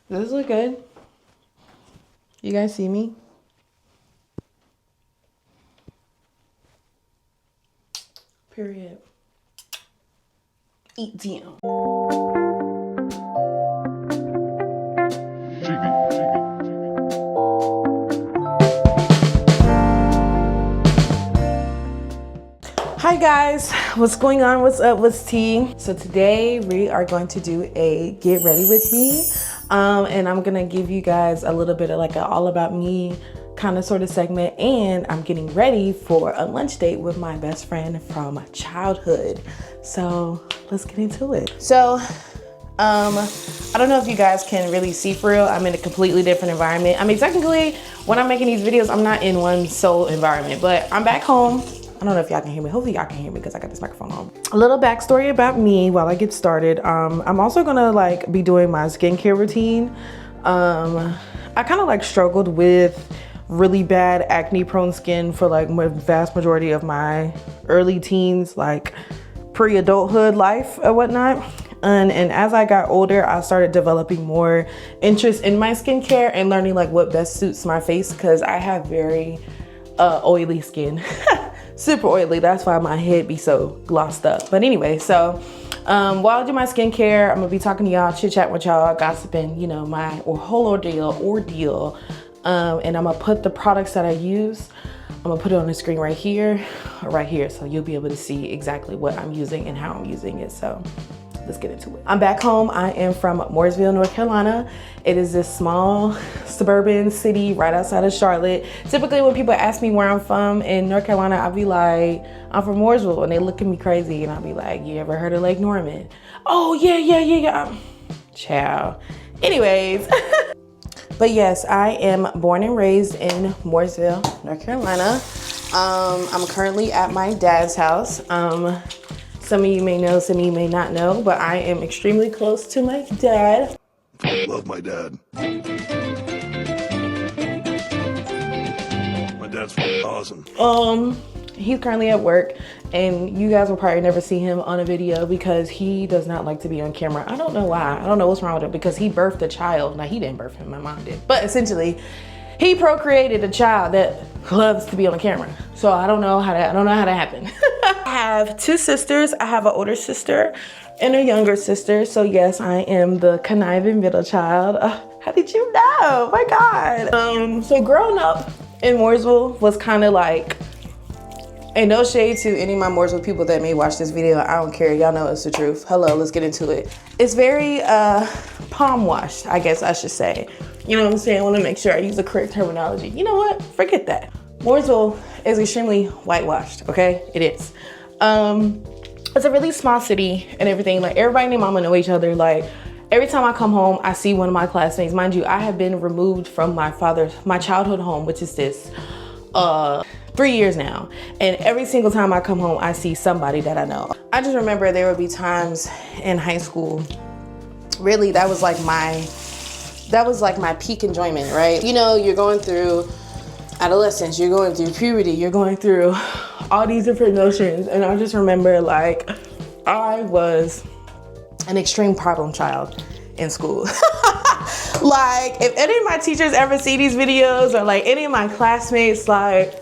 Does this look good? You guys see me? Period. Eat down. Hi guys, what's going on? What's up? What's tea? So today we are going to do a get ready with me, and I'm gonna give you guys a little bit of like an all about me kind of sort of segment, and I'm getting ready for a lunch date with my best friend from childhood. So let's get into it. So I don't know if you guys can really see for real. I'm in a completely different environment. I mean, technically when I'm making these videos, I'm not in one sole environment, but I'm back home. I don't know if y'all can hear me. Hopefully y'all can hear me because I got this microphone on. A little backstory about me while I get started. I'm also gonna like be doing my skincare routine. I kind of like struggled with really bad acne prone skin for like my vast majority of my early teens, like pre-adulthood life or whatnot. And as I got older, I started developing more interest in my skincare and learning like what best suits my face, because I have very oily skin. Super oily. That's why my head be so glossed up. But anyway, so while I do my skincare, I'm gonna be talking to y'all, chit chat with y'all, gossiping, you know, my whole ordeal. And I'm gonna put the products that I use, I'm gonna put it on the screen right here, so you'll be able to see exactly what I'm using and how I'm using it. So let's get into it. I'm back home. I am from Mooresville, North Carolina. It is this small suburban city right outside of Charlotte. Typically when people ask me where I'm from in North Carolina, I'll be like, I'm from Mooresville, and they look at me crazy, and I'll be like, you ever heard of Lake Norman? Oh yeah. Ciao. Anyways, but yes, I am born and raised in Mooresville, North Carolina. I'm currently at my dad's house. Some of you may know, some of you may not know, but I am extremely close to my dad. I love my dad. My dad's awesome. He's currently at work, and you guys will probably never see him on a video because he does not like to be on camera. I don't know why. I don't know what's wrong with him, because he birthed a child. Now, he didn't birth him, my mom did. But essentially, he procreated a child that loves to be on camera. So I don't know how that happened. I have two sisters. I have an older sister and a younger sister. So yes, I am the conniving middle child. How did you know? My God. So growing up in Mooresville was kind of like, and no shade to any of my Mooresville people that may watch this video. I don't care. Y'all know it's the truth. Hello, let's get into it. It's very palm washed, I guess I should say. You know what I'm saying? I want to make sure I use the correct terminology. You know what? Forget that. Mooresville is extremely whitewashed, okay? It is. It's a really small city and everything. Like, everybody and their mama know each other. Like, every time I come home, I see one of my classmates. Mind you, I have been removed from my childhood home, which is this 3 years now. And every single time I come home, I see somebody that I know. I just remember there would be times in high school, really, that was like my peak enjoyment, right? You know, you're going through adolescence, you're going through puberty, you're going through all these different emotions. And I just remember, like, I was an extreme problem child in school. Like, if any of my teachers ever see these videos, or like any of my classmates, like,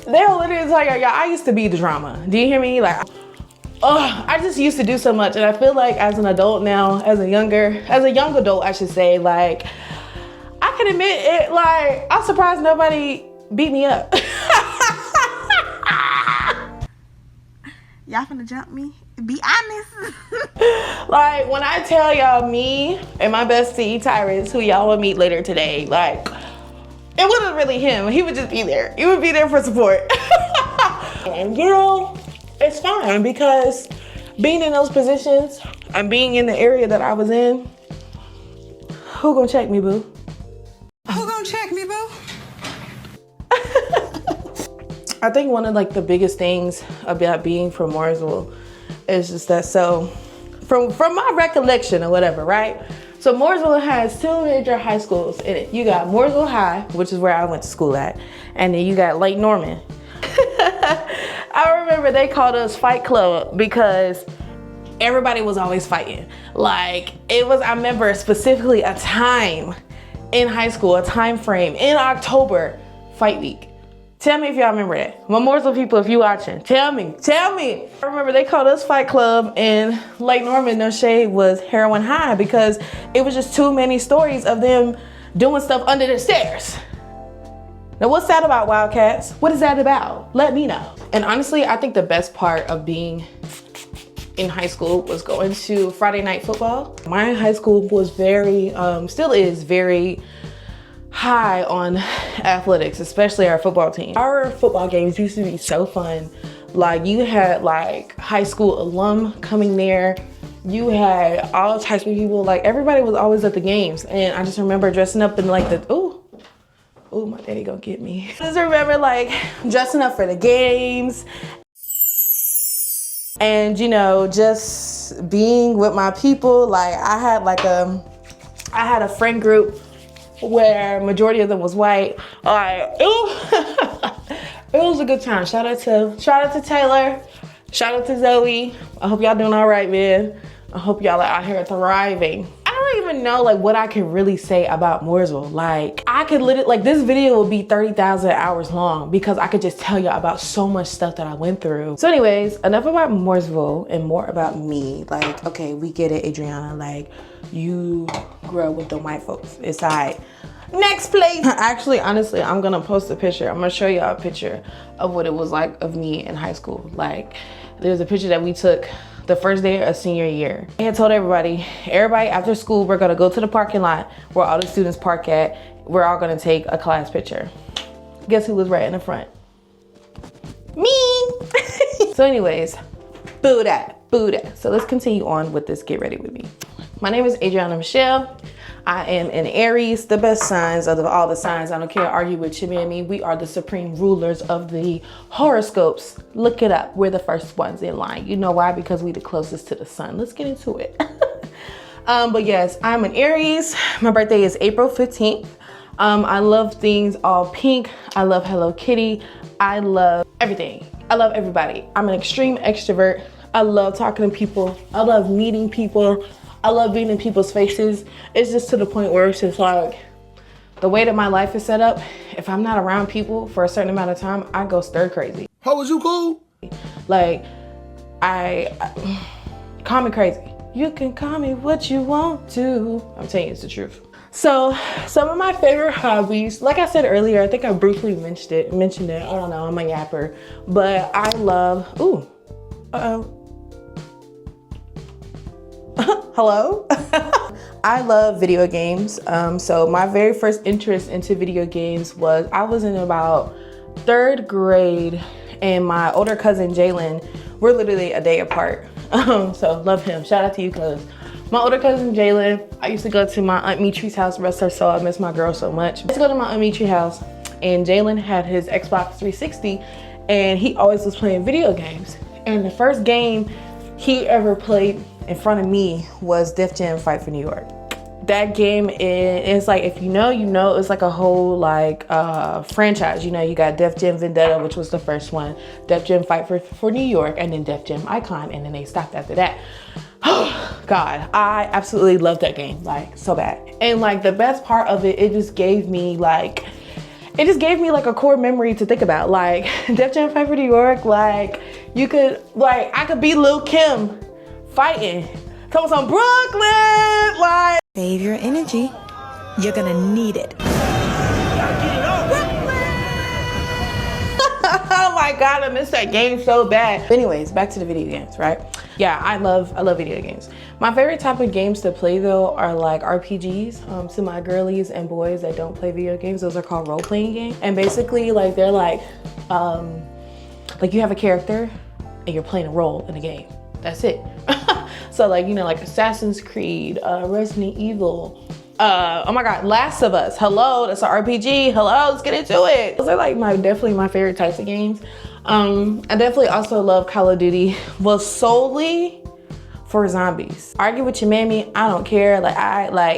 they'll literally tell you, I used to be the drama. Do you hear me? Like, I just used to do so much. And I feel like as an adult now, as a young adult, I should say, like, I can admit it, like, I'm surprised nobody beat me up. Y'all finna jump me? Be honest. Like, when I tell y'all, me and my bestie, Tyrus, who y'all will meet later today, like, it wasn't really him. He would just be there. He would be there for support. And you know, it's fine, because being in those positions and being in the area that I was in, who gonna check me, boo? Who gonna check me, boo? I think one of like the biggest things about being from Mooresville is just that, so from my recollection or whatever, right? So Mooresville has two major high schools in it. You got Mooresville High, which is where I went to school at, and then you got Lake Norman. I remember they called us Fight Club because everybody was always fighting. Like it was, I remember specifically a time in high school, a time frame in October, fight week. Tell me if y'all remember that. Memorial people, if you watching, tell me. I remember they called us Fight Club in Lake Norman. No shade, was Heroin High, because it was just too many stories of them doing stuff under the stairs. Now what's that about, Wildcats? What is that about? Let me know. And honestly, I think the best part of being in high school was going to Friday night football. My high school was very, still is very high on athletics, especially our football team. Our football games used to be so fun. Like you had like high school alum coming there. You had all types of people, like everybody was always at the games. And I just remember dressing up in like the, ooh, my daddy gonna get me. I just remember like dressing up for the games. And you know, just being with my people. Like I had a friend group where majority of them was white. Like, it was a good time. Shout out to Taylor. Shout out to Zoe. I hope y'all doing all right, man. I hope y'all are out here thriving. I don't even know like what I can really say about Mooresville. Like I could literally, like this video will be 30,000 hours long because I could just tell y'all about so much stuff that I went through. So anyways, enough about Mooresville and more about me. Like, okay, we get it, Adriana. Like you grew up with the white folks. It's all right. Next place. Actually, honestly, I'm gonna post a picture. I'm gonna show y'all a picture of what it was like of me in high school. Like there's a picture that we took the first day of senior year. I had told everybody after school, we're gonna go to the parking lot where all the students park at. We're all gonna take a class picture. Guess who was right in the front? Me. So anyways, boo that. So let's continue on with this Get Ready With Me. My name is Adriana Michelle. I am an Aries, the best signs of all the signs. I don't care, argue with Chibi and me. We are the supreme rulers of the horoscopes. Look it up. We're the first ones in line. You know why? Because we the closest to the sun. Let's get into it. But yes, I'm an Aries. My birthday is April 15th. I love things all pink. I love Hello Kitty. I love everything. I love everybody. I'm an extreme extrovert. I love talking to people. I love meeting people. I love being in people's faces. It's just to the point where it's just like, the way that my life is set up, if I'm not around people for a certain amount of time, I go stir crazy. How was you cool? Like, call me crazy. You can call me what you want to. I'm telling you, it's the truth. So, some of my favorite hobbies, like I said earlier, I think I briefly mentioned it. I don't know, I'm a yapper. But I love, hello? I love video games. So my very first interest into video games was, I was in about 3rd grade and my older cousin Jalen, we're literally a day apart. So love him. Shout out to you, cuz. My older cousin Jalen, I used to go to my Aunt Mitri's house, rest her soul, I miss my girl so much. I used to go to my Aunt Mitri's house and Jalen had his Xbox 360 and he always was playing video games. And the first game he ever played in front of me was Def Jam Fight for New York. That game is like, if you know, you know, it's like a whole like franchise. You know, you got Def Jam Vendetta, which was the first one, Def Jam Fight for New York, and then Def Jam Icon, and then they stopped after that. Oh God, I absolutely love that game, like so bad. And like the best part of it, it just gave me like a core memory to think about. Like Def Jam Fight for New York, like you could, like I could be Lil' Kim fighting. Talking some Brooklyn, like. Save your energy. You're gonna need it. Oh my God, I miss that game so bad. Anyways, back to the video games, right? Yeah, I love video games. My favorite type of games to play though are like RPGs. To my girlies and boys that don't play video games, those are called role-playing games. And basically like they're like you have a character and you're playing a role in a game. That's it. So like, you know, like Assassin's Creed, Resident Evil, oh my God, Last of Us. Hello, that's an RPG. Hello, let's get into it. Those are like definitely my favorite types of games. I definitely also love Call of Duty. Well, solely for zombies. Argue with your mammy, I don't care.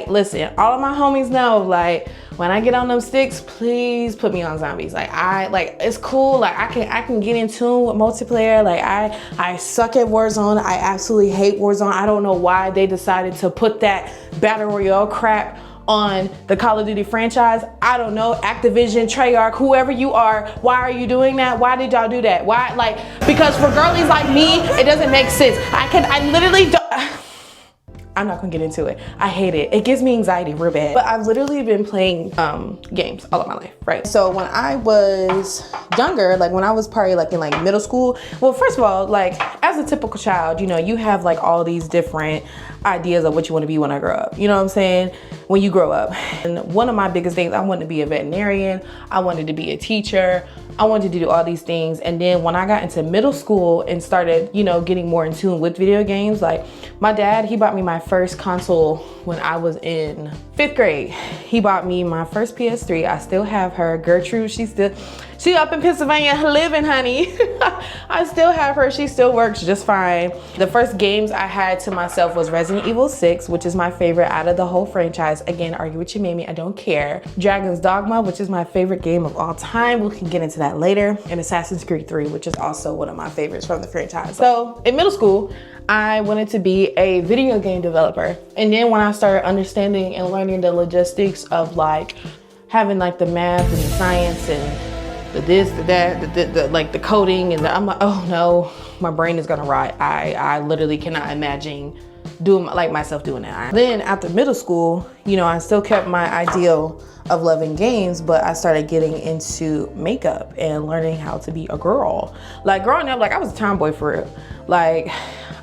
Listen, all of my homies know, like, when I get on them sticks, please put me on zombies. It's cool. Like, I can get in tune with multiplayer. Like, I suck at Warzone. I absolutely hate Warzone. I don't know why they decided to put that Battle Royale crap on the Call of Duty franchise. I don't know. Activision, Treyarch, whoever you are, why are you doing that? Why did y'all do that? Why? Like, because for girlies like me, it doesn't make sense. I literally don't. I'm not gonna get into it. I hate it. It gives me anxiety real bad. But I've literally been playing games all of my life, right? So when I was younger, like when I was probably like in like middle school, well, first of all, like as a typical child, you know, you have like all these different ideas of what you want to be when I grow up. You know what I'm saying? When you grow up. And one of my biggest things, I wanted to be a veterinarian. I wanted to be a teacher. I wanted to do all these things. And then when I got into middle school and started, you know, getting more in tune with video games, like my dad, he bought me my first console when I was in 5th grade. He bought me my first PS3. I still have her. Gertrude, she up in Pennsylvania living, honey. I still have her. She still works just fine. The first games I had to myself was Resident Evil 6, which is my favorite out of the whole franchise. Again, argue with your mammy, I don't care. Dragon's Dogma, which is my favorite game of all time. We can get into that later. And Assassin's Creed 3, which is also one of my favorites from the franchise. So in middle school, I wanted to be a video game developer. And then when I started understanding and learning the logistics of like having like the math and the science and the this, the that, like the coding, and I'm like, oh no, my brain is gonna rot. I literally cannot imagine doing like myself doing that. Then after middle school, you know, I still kept my ideal of loving games, but I started getting into makeup and learning how to be a girl. Like growing up, like I was a tomboy for real. Like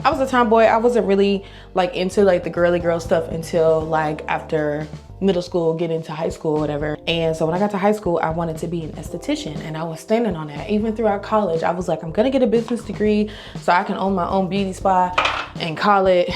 I was a tomboy. I wasn't really like into like the girly girl stuff until like after middle school, get into high school or whatever. And so when I got to high school, I wanted to be an esthetician, and I was standing on that. Even throughout college, I was like, I'm gonna get a business degree so I can own my own beauty spa and call it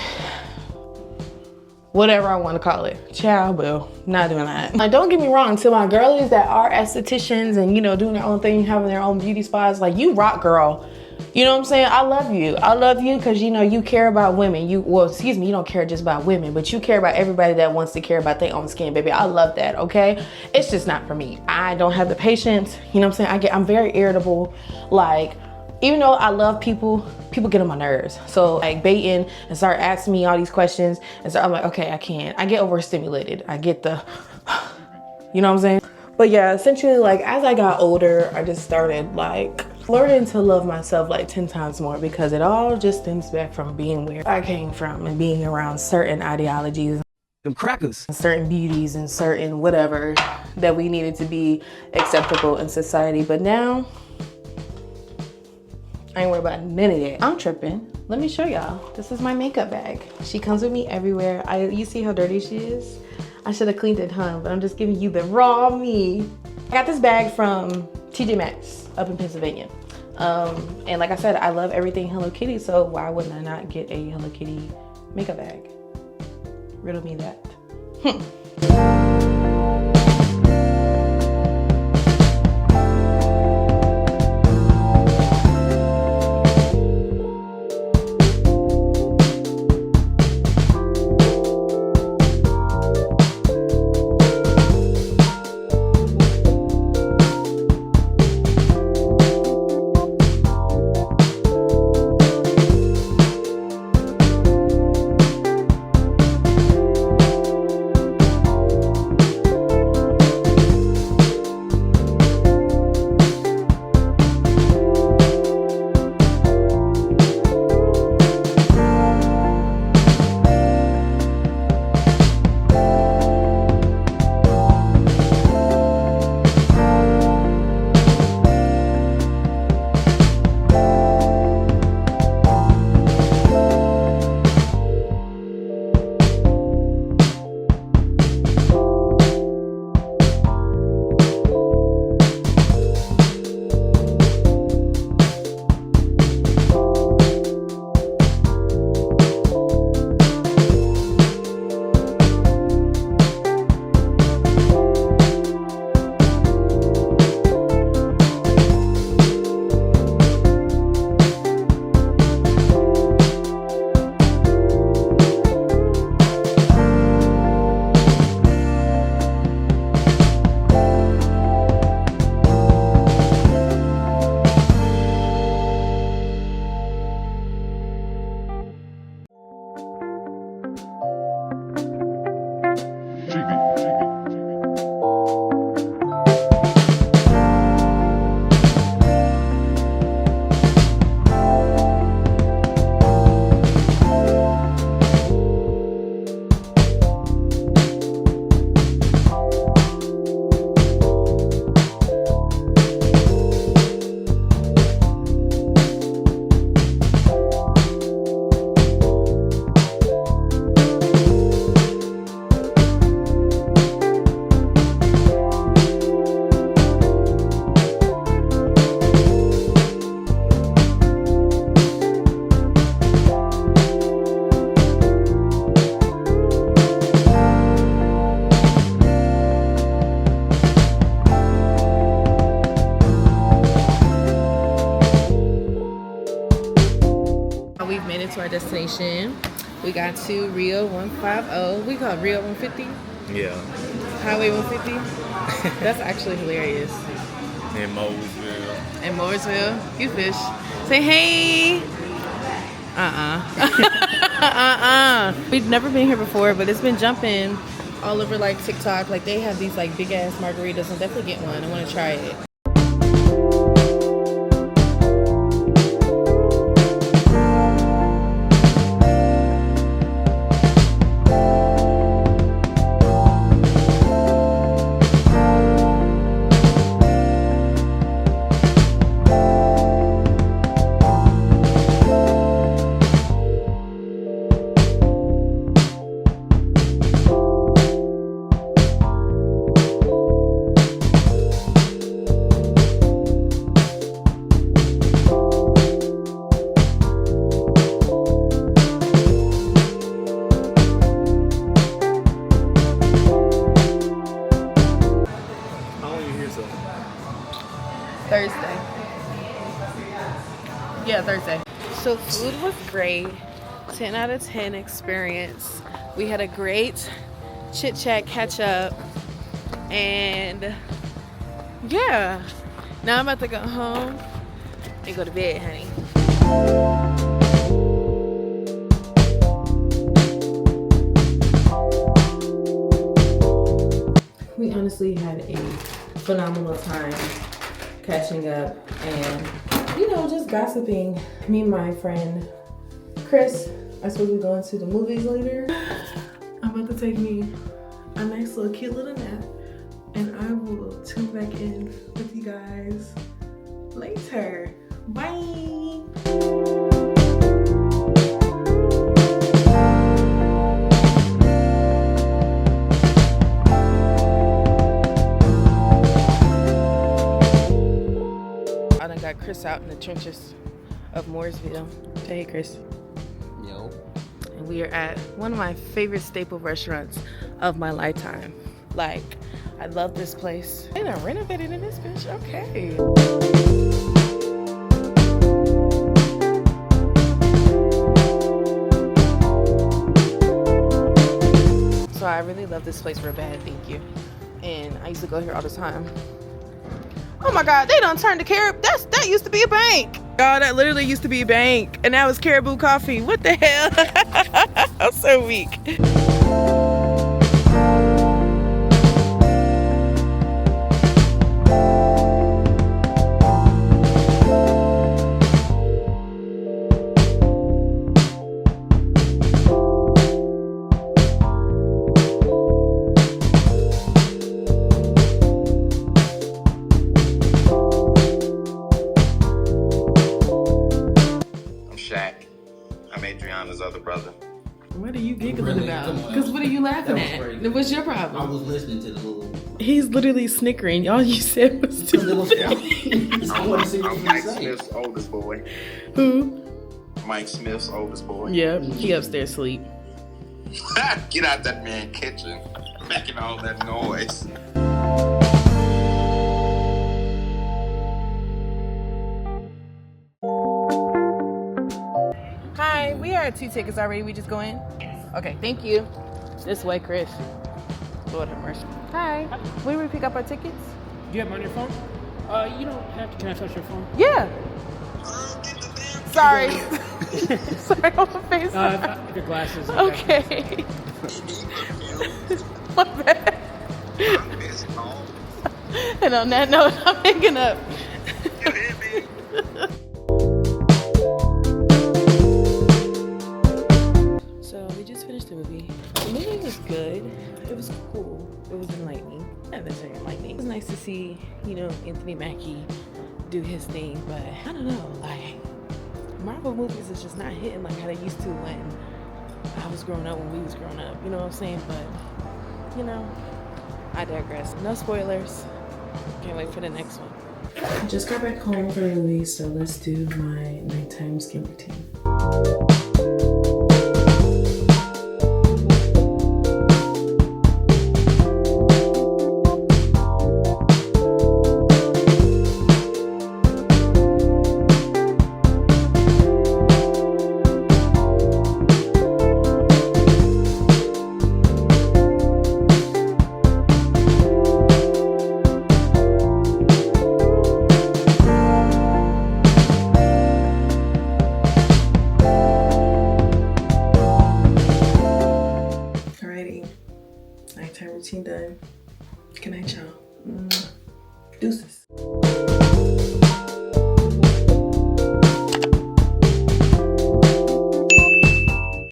whatever I want to call it. Child, boo, not doing that. Like, don't get me wrong, to my girlies that are estheticians and, you know, doing their own thing, having their own beauty spas, like, you rock, girl. You know what I'm saying? I love you. I love you because, you know, you care about women. You don't care just about women, but you care about everybody that wants to care about their own skin, baby. I love that, okay? It's just not for me. I don't have the patience. You know what I'm saying? I'm very irritable. Like, even though I love people get on my nerves. So like baiting and start asking me all these questions. And so I'm like, okay, I can't. I get overstimulated. I get the, you know what I'm saying? But yeah, essentially like as I got older, I just started like learning to love myself like 10 times more, because it all just stems back from being where I came from and being around certain ideologies, them crackers, certain beauties and certain whatever that we needed to be acceptable in society. But now, I ain't worried about none of that. I'm tripping. Let me show y'all. This is my makeup bag. She comes with me everywhere. You see how dirty she is? I should have cleaned it, huh? But I'm just giving you the raw me. I got this bag from TJ Maxx up in Pennsylvania. And like I said, I love everything Hello Kitty, so why wouldn't I not get a Hello Kitty makeup bag? Riddle me that. station. We got to Rio 150. We call it Rio 150. Yeah. Highway 150. That's actually hilarious. In Mooresville. In Mooresville, you fish. Say hey. We've never been here before, but it's been jumping all over like TikTok. Like they have these like big ass margaritas. I'll definitely get one. I want to try it. Thursday. Yeah, Thursday. So food was great. 10 out of 10 experience. We had a great chit chat catch up. And yeah. Now I'm about to go home and go to bed, honey. We honestly had a phenomenal time catching up and, you know, just gossiping. Me and my friend Chris are supposed to be going to the movies later. I'm about to take me a nice little cute little nap and I will tune back in with you guys later. Bye. Got Chris out in the trenches of Mooresville. Say hey, Chris. Yo. And we are at one of my favorite staple restaurants of my lifetime. Like, I love this place. And I renovated in this bitch. Okay. So I really love this place real bad. Thank you. And I used to go here all the time. Oh my God, they done turned to Caribou. That used to be a bank. Oh, that literally used to be a bank. And now it's Caribou Coffee. What the hell? I'm so weak. Other brother. What are you giggling Really? about? Because what are you laughing at? What's your I problem? was listening to the little. He's literally snickering. All you said was Because it was I want to see what I'm you Mike say. Smith's oldest boy. Who? Mike Smith's oldest boy. Yeah, he upstairs sleep. Get out that man kitchen, making all that noise. Hi, we are at 2 tickets already. We just go in? Okay, thank you. This way, Chris. Lord have mercy. Hi. Where do we pick up our tickets? Do you have them on your phone? You don't have to. Can I touch your phone? Yeah. Sorry. Sorry, on my face. Your glasses. Okay. My bad. And on that note, I'm hanging up. So we just finished the movie. The movie was good. It was cool. It was enlightening. Not necessarily enlightening. It was nice to see, you know, Anthony Mackie do his thing, but I don't know, like Marvel movies is just not hitting like how they used to when I was growing up, when we was growing up. You know what I'm saying? But you know, I digress. No spoilers. Can't wait for the next one. I just got back home from the movie, so let's do my nighttime skin routine. routine done. Good night, y'all. Deuces.